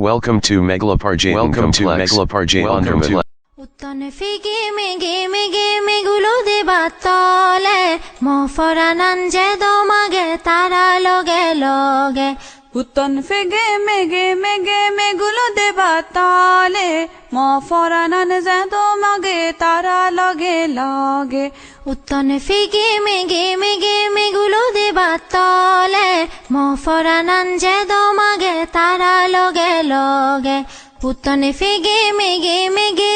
Welcome to Megaloparjay. Welcome to Megaloparjay Undermid. উত্তনে ফিগে মেগুলো দেবা তলে মফরানান যে দমাগে তারা লগে লগে উত্তন ফেগে মেগুলো দেবা তলে মফরানান যে দমাগে তারা লগে লগে উত্তনে ফিগে মেগুলো দেবা তলে মফরানান যে দমাগে তারা লগে লগে উত্তনে ফিগে মেগে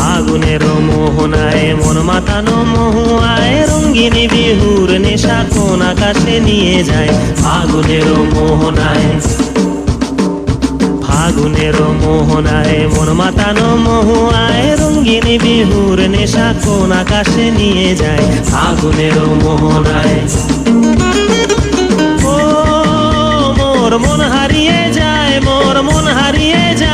ফাগুনের মোহনায় মন মাতানো মহুয়ায় রঙ্গিনী বিহুর নেশা কোন আকাশে নিয়ে যায় ফাগুনের মোহনায় মন মাতানো মহুয়ায় রঙ্গিনী বিহুর নেশা কোন আকাশে নিয়ে যায় ফাগুনের মোহনায় ও মোর মন হারিয়ে যায়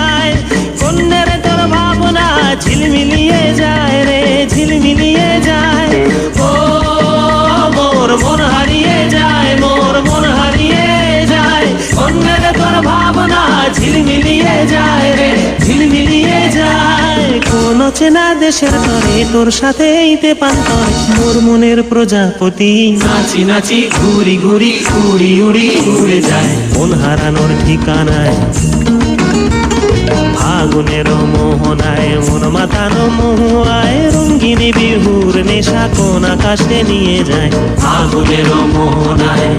ঝিলমিলিয়ে যায় রে, ঝিলমিলিয়ে যায়। কোন চেনা দেশের তরে তোর সাথে ইতে পান্তর, মোর মনের প্রজাপতি নাচি নাচি ঘুরি ঘুরি উড়ি উড়ি উড়ে যায় মন হারানোর ঠিকানায়। ফাগুনের মোহনায় মন মাতানো মহুয়ায়, রঙ্গিনী বিহুর নেশা কোন আকাশে নিয়ে যায় ফাগুনের মোহনায়।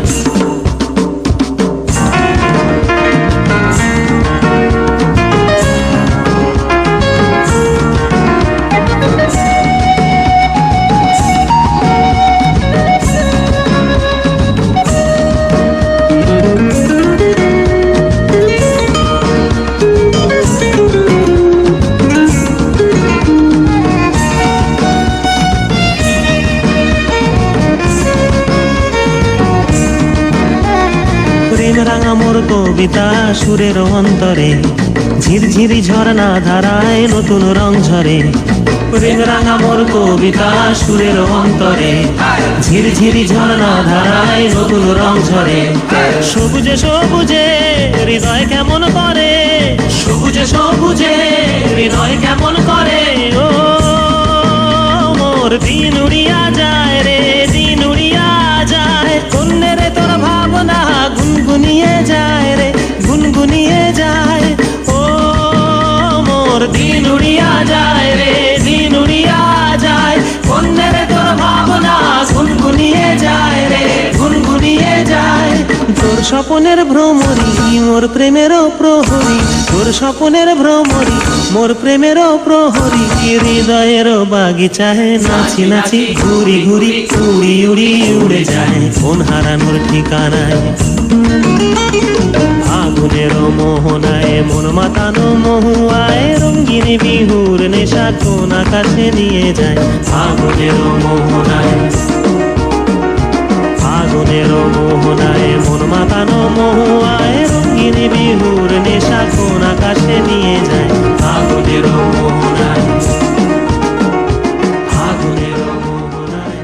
রাঙা মোর কবিতা সুরের অন্তরে, ঝিরঝিরি ঝর্ণা ধারায় নতুন রং ঝরে। প্রেম রাঙা মোর কবিতা সুরের অন্তরে, ঝিরঝিরি ঝর্ণা ধারায় নতুন রং ঝরে। সবুজে সবুজে হৃদয় কেমন করে, সবুজে সবুজে হৃদয় কেমন করে। ও মোর দিন উড়িয়া যায় রে, দিন উড়িয়া যায়। কন্যের তোর ভাবনা গুনগুনিয়ে যায় রে, গুনগুনিয়ে যায়। ও মোর দিন উড়িয়া যায় রে, দিন উড়িয়া যায়। কন্যের তোর ভাবনা গুনগুনিয়ে যায় রে, গুনগুনিয়ে যায়। তোর স্বপনের ভ্রমরি মোর প্রেমেরও প্রহরী, তোর স্বপনের ভ্রমরি মোর প্রেমেরও প্রহরী। হৃদয়ের বাগিচায় নাচি নাচি ঘুরি ঘুরি উড়ি উড়ি উড়ে যায় মন হারানোর ঠিকানায়। ফাগুনের মোহনায় মন মাতানো মহুয়ায়, রঙ্গিনী বিহুর নেশা কোন আকাশে নিয়ে যায় ফাগুনের মোহনায়। ফাগুনের মোহনায় মন মাতানো মহুয়ায়, রঙ্গিনী বিহুর নেশা কোন আকাশে নিয়ে যায় ফাগুনের মোহনায়, ফাগুনের মোহনায়।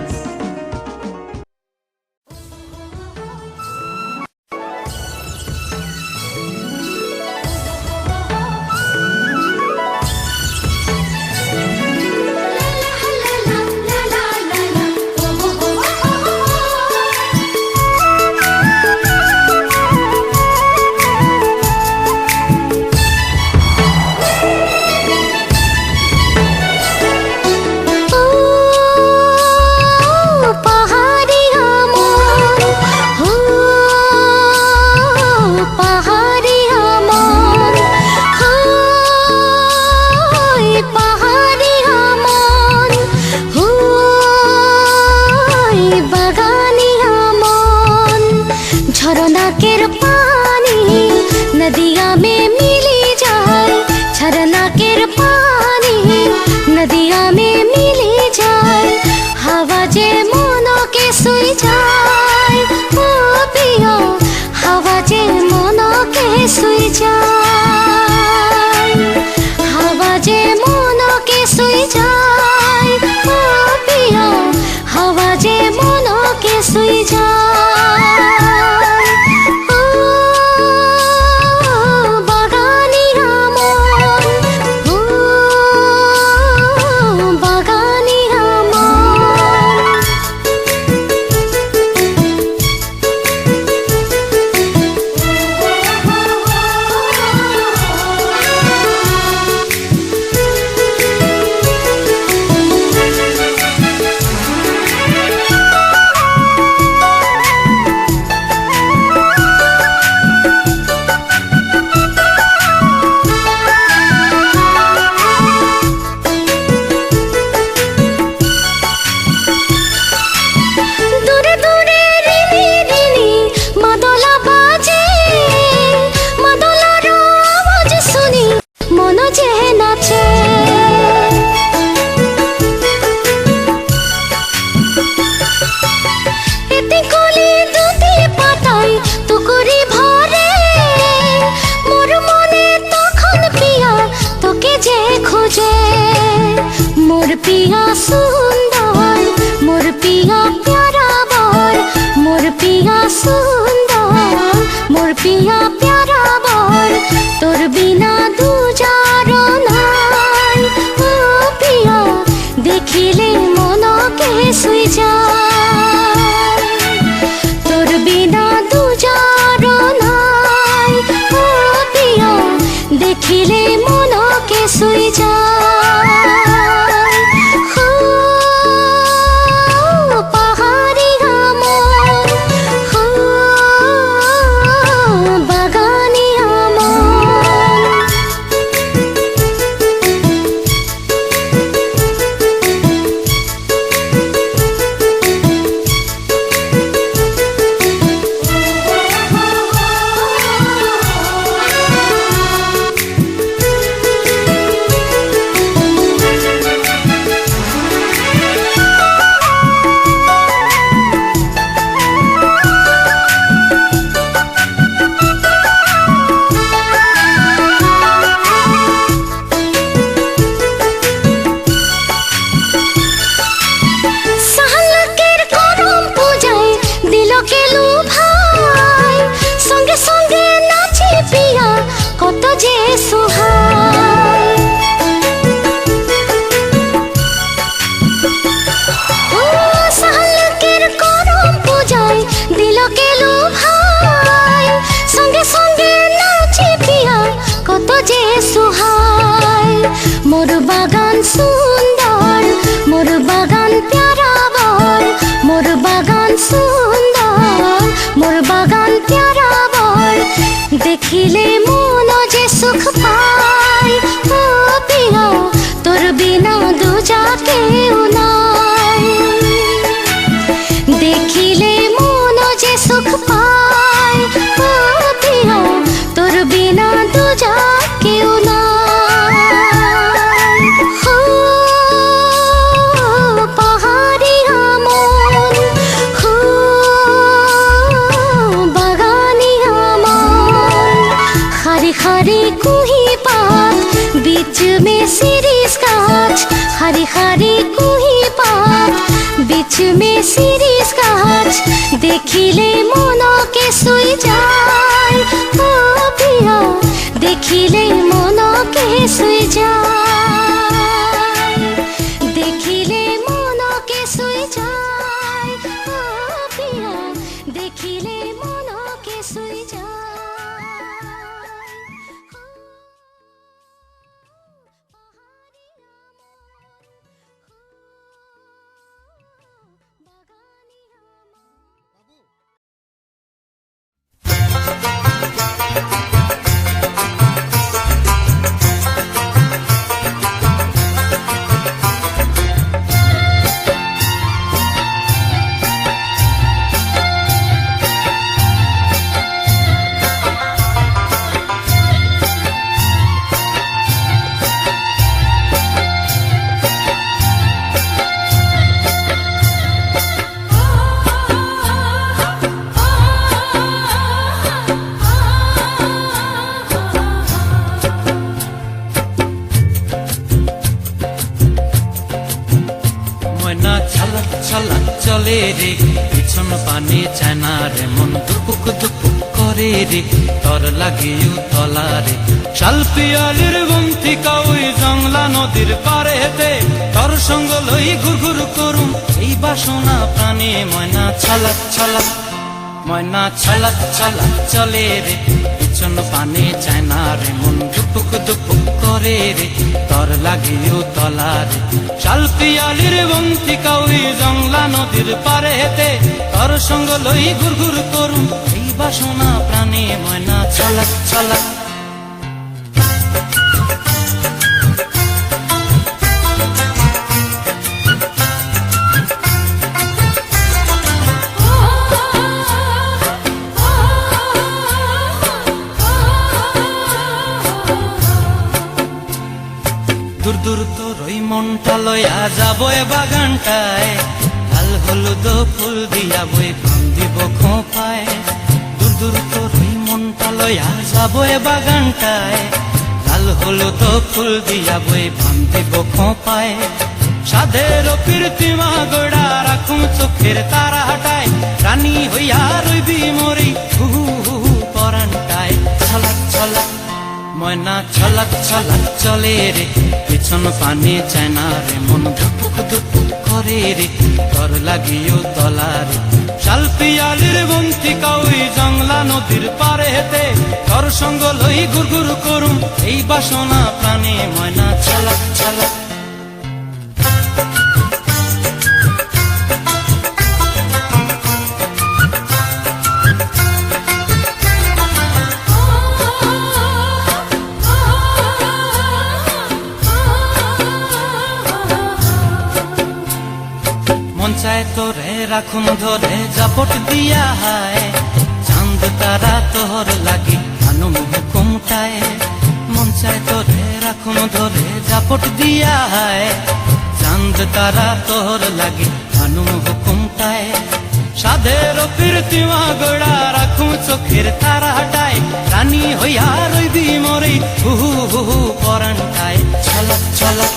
नदिया में मिली जाए, झरना के पानी नदिया में मिली जाए। हवा जे मनो के सुई जाए, ओ पिया हवा जे मनो के सुई जाए। हवा जे मनो के सुई जाए, ओ पिया हवा जे मनो के सुई जाए। पिया सुंदर मोर पिया प्यारा बर, मोर पिया सुंदर मोर पिया प्यारा बर। तोर দেখিলে মনকে ছুঁই যায় পাহাড়িয়া মন বাগানিয়া মন কত যে সুহায় ও সাহালকের করম পূজায় দিলকে লুভায় সঙ্গে সঙ্গে নাচে পিয়া কত যে সুহায় মোর বাগান সুন্দর মোর বাগান প্যারা বর মোর বাগান সুন্দর মোর বাগান প্যারা বর দেখিলে মন যে সুখ পায় ও পিয়া তোর বিনা দুজা কেউ নাই দেখিলে মন যে সুখ পায় ও পিয়া তোর বিনা দুজা কেউ নাই ও পাহাড়িয়া মন ও বাগানিয়া মন हरी हरी कुही पात बीच में सिरिस गाछ हरी हरी कुही पात बीच में सिरिस गाछ देखिले मनके छुई যায় ও পিয়া দেখিলে মনকে ছুঁই যায় দেখিলে মনকে ছুঁই যায় ও পিয়া দেখিলে মনকে ছুঁই যায় চলে রে পিছন পানে চায়না রে মন দুপুক দুপুক করে রে তর লাগিও তলা রে শালপিয়ালির বন্তিকা ওই জংলা নদীর পারেতে তর সঙ্গ লই ঘুর ঘুর করুম এই বাসনা প্রাণে ময়না ছালাক ছালাক ময়না ছালাক ছালাক চলে রে পিছন পানে চায়না রে মন দুপুক দুপুক করে রে তর লাগিও তলা রে শালপিয়ালির বন্তিকা ওই জংলা নদীর পারেতে তর সঙ্গ লই ঘুর ঘুর করুম এই বাসনা প্রাণে ময়না ছালাক ছালাক দূর দূর তোর ওই মনটা লয়া যাবো এ বাগানটায় লাল হলুদ ফুল দিয়া বই প্রাণ দিব খোঁপায় দূর দূর তোর ওই মনটা লয়া যাবো এ বাগানটায় লাল হলুদ ফুল দিয়া বই প্রাণ দিব খোঁপায় সাধের কীর্তিমা গোড়া রাখুম চোখের তারা হাটায় রানী হইয়া রইবি মরি হু হু পরানটায় ছলাক ছলাক ময়না ছলাক ছলাক চলে রে পিছন পানে চায়না রে মন ধুপুক ধুপুক করে রে তর লাগিও তলা রে শাল পিয়ালির বন্তিকা ওই জংলা নদীর পারে হেতে তোর সঙ্গ লই গুরগুর করুম এই বাসনা প্রাণে ময়না ছলক ছলক মন চায় তোরে রাখুন ধরে জাপট দিয়া হায় চাঁদ তারা তোর লাগি আনুম হুকুমটায় মন চায় তোরে রাখুন ধরে জাপট দিয়া হায় চাঁদ তারা তোর লাগি আনুম হুকুমটায় সাধের প্রীতিমা গোড়া রাখুন চোখের তারা হাটায় রানী হইয়া রইবি মরে হুহু হুহু পরানটায় ছলক ছলক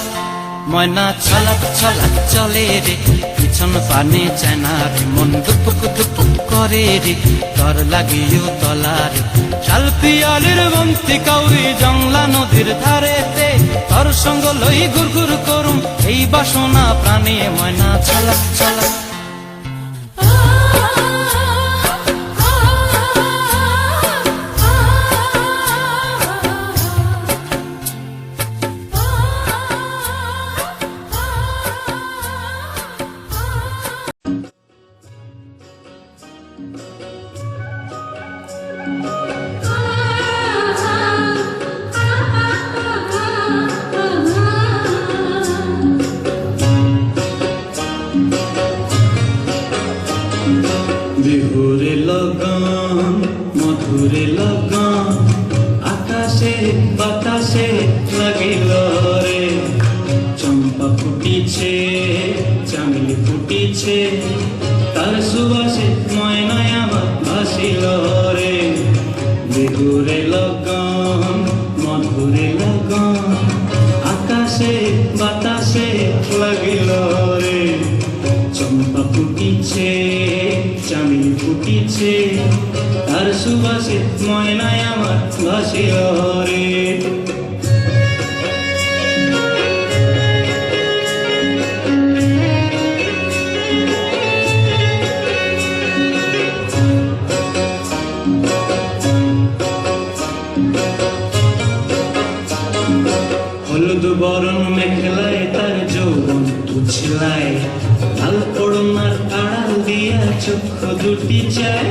ময়না ছলক ছলক চলে রে পিছন পানে চায়না রে মন দুপুক দুপুক করে রে তোর লাগিও তলারে শাল পিয়ালির বন্তিকা ওই জংলা নদীর ধারেতে তোর সঙ্গ লই গুরগুর করুম এই বাসনা প্রাণে ময়না ছলক ছলক বিহুরে লগন মধুরে লগন আকাশে বাতাসে লাগিল রে চম্পা ফুটিছে চামেলি ফুটিছে তার সুবাসে ময়নায় আমার ভাসিল রে বিহুরে লগন মধুরে লগন আকাশে বাতাসে লাগিল রে চম্পা ফুটিছে চামেলি ফুটিছে তার সুবাসে ময়নায় আমার ভাসিল রে হলুদ বরণ মেখলায় তার যৌবন তুছলায় লাল পড়নার আড়াল দিয়া চক্ষু দুটি চায়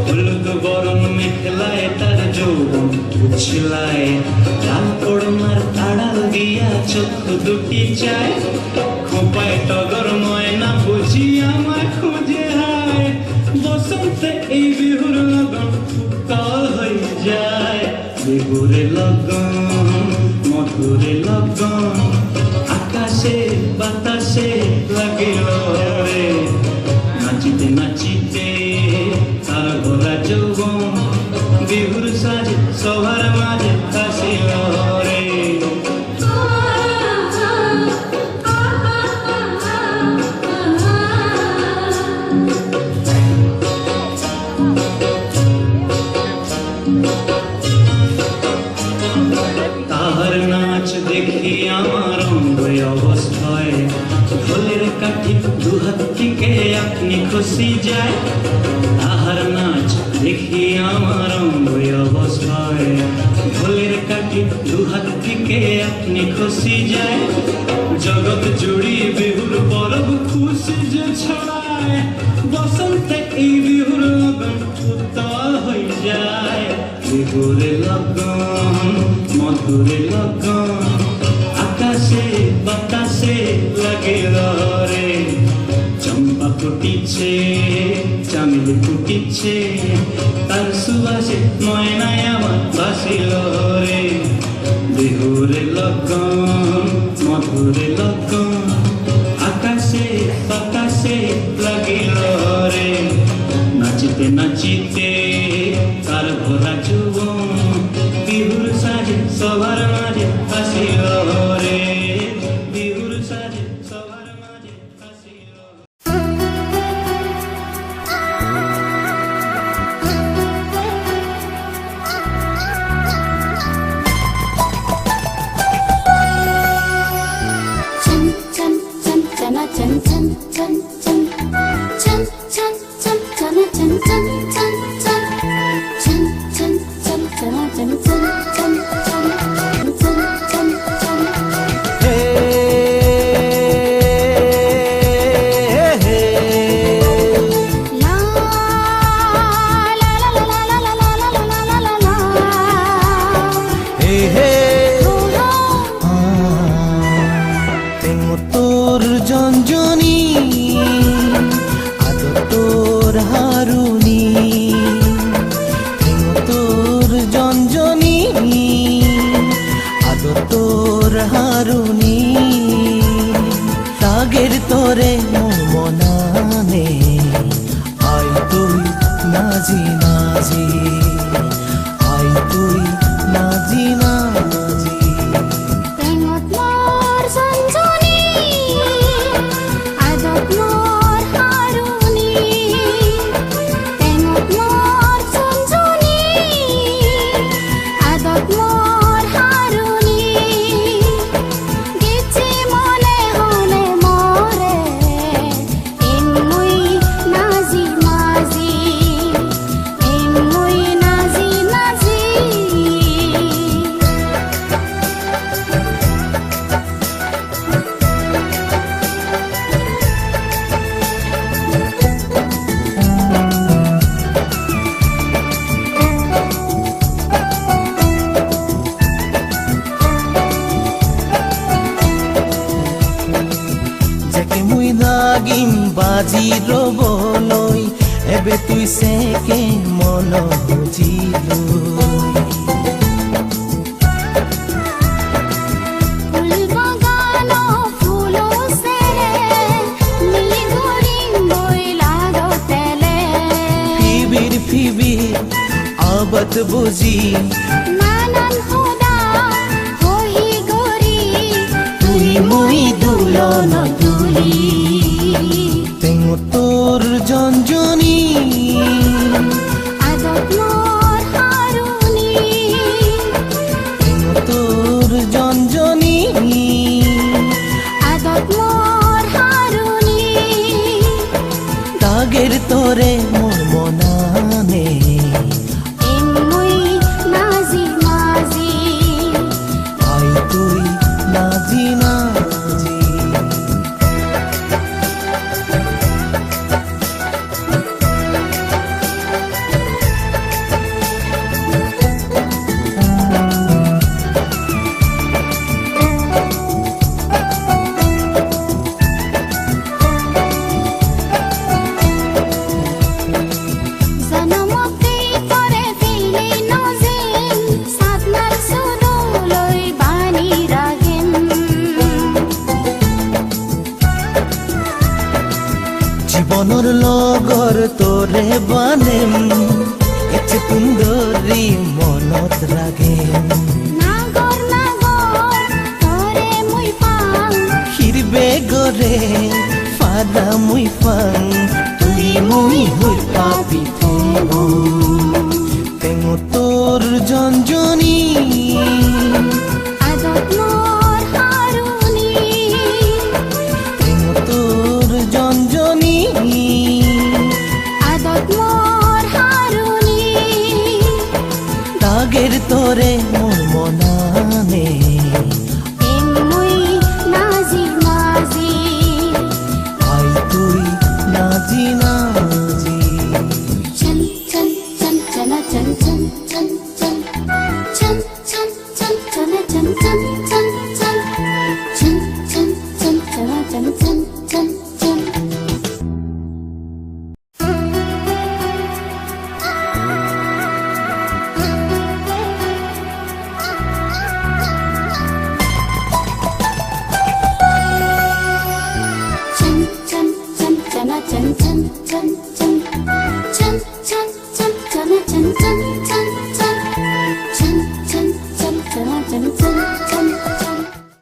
হলুদ বরণ মেখলায় তার যৌবন তুছলায় লাল পড়নার আড়াল দিয়া চক্ষু দুটি চায় খোপায় টগর ময়না বুঝি আমায় খুঁজে হায় বসন্তে এই বিহুর লগন উত্তাল হয়ে যায় বিহুরে লগন মধুরে লগন আকাশে বাতাসে লাগিল রে নাচিতে নাচিতে তার ঘোরা যৌবন বিহুর সাজে সবার মাঝে আসিল রে তাহার নাচ দেখি আমার অঙ্গ অবস্থায় ঢোলের কাঠি দুহাত থেকে আপনি খুশি যায় তাহার নাচ দেখি আমার অঙ্গ অবস্থায় ঢোলের কাঠি দুহাত থেকে আপনি খুশি যায় জগৎ জুড়ি বিহুর পরব খুশি যে ছড়ায় বসন্তে এই বিহুর লগন উত্তাল হয়ে যায় বিহুরে লগন মধুরে লগন আকাশে বাতাসে লাগিল রে চম্পা ফুটিছে চামেলি ফুটিছে তার সুবাসে ময়নায় আমার ভাসিল রে বিহুরে লগন মধুরে লগন আকাশে বাতাসে লাগিল রে নাচিতে নাচিতে তার ভরা যৌবন বিহুর সাজে সবার মাঝে আসিল রে বিহুর সাজে সবার মাঝে আসিল চঞ্চল তোর হারুনি লাগের তোরে মোর মনানে আই তুই নাজি নাজি আই তুই নাজি নাজি প্রেমত মোর সঞ্জনী আদত মোর হারুনি প্রেমত মোর সঞ্জনী আদত মোর হারুনি গেছে মনে হলে মোরে এমুই নাজি নাজি এমুই নাজি নাজি যাকে মুই নাগিম বাজি রবলৈ এবে তুই সেকে মন বুঝিলু ফুল বাগানো ফুলো সেরে নীলি গরিম বই লাগো তেলে ফিবির ফিবির আবত বুঝি নানান হুদা হই গরি তুই মুই দুলন দুলি তেঙ্গ তোর জঞ্জনী আদত মোর হারুনি তেঙ্গ তোর জঞ্জনী আদত মোর হারুনি দাগের তোরে মোর মনানে এমুই নাজি নাজি আই তুই নাজি নাজি জনমতে করে ফেলে নজিম সাতনার সুদুলই বাণী রাগেন জীবনের লগর তোরে বানেম এতে সুন্দরী মনত রাগেম নাগর নাগর তোরে মুই পাং হিরবে গরে ফাদা মুই ফাং তুই মুই হই পাপি তেঙ্গো তোর জঞ্জ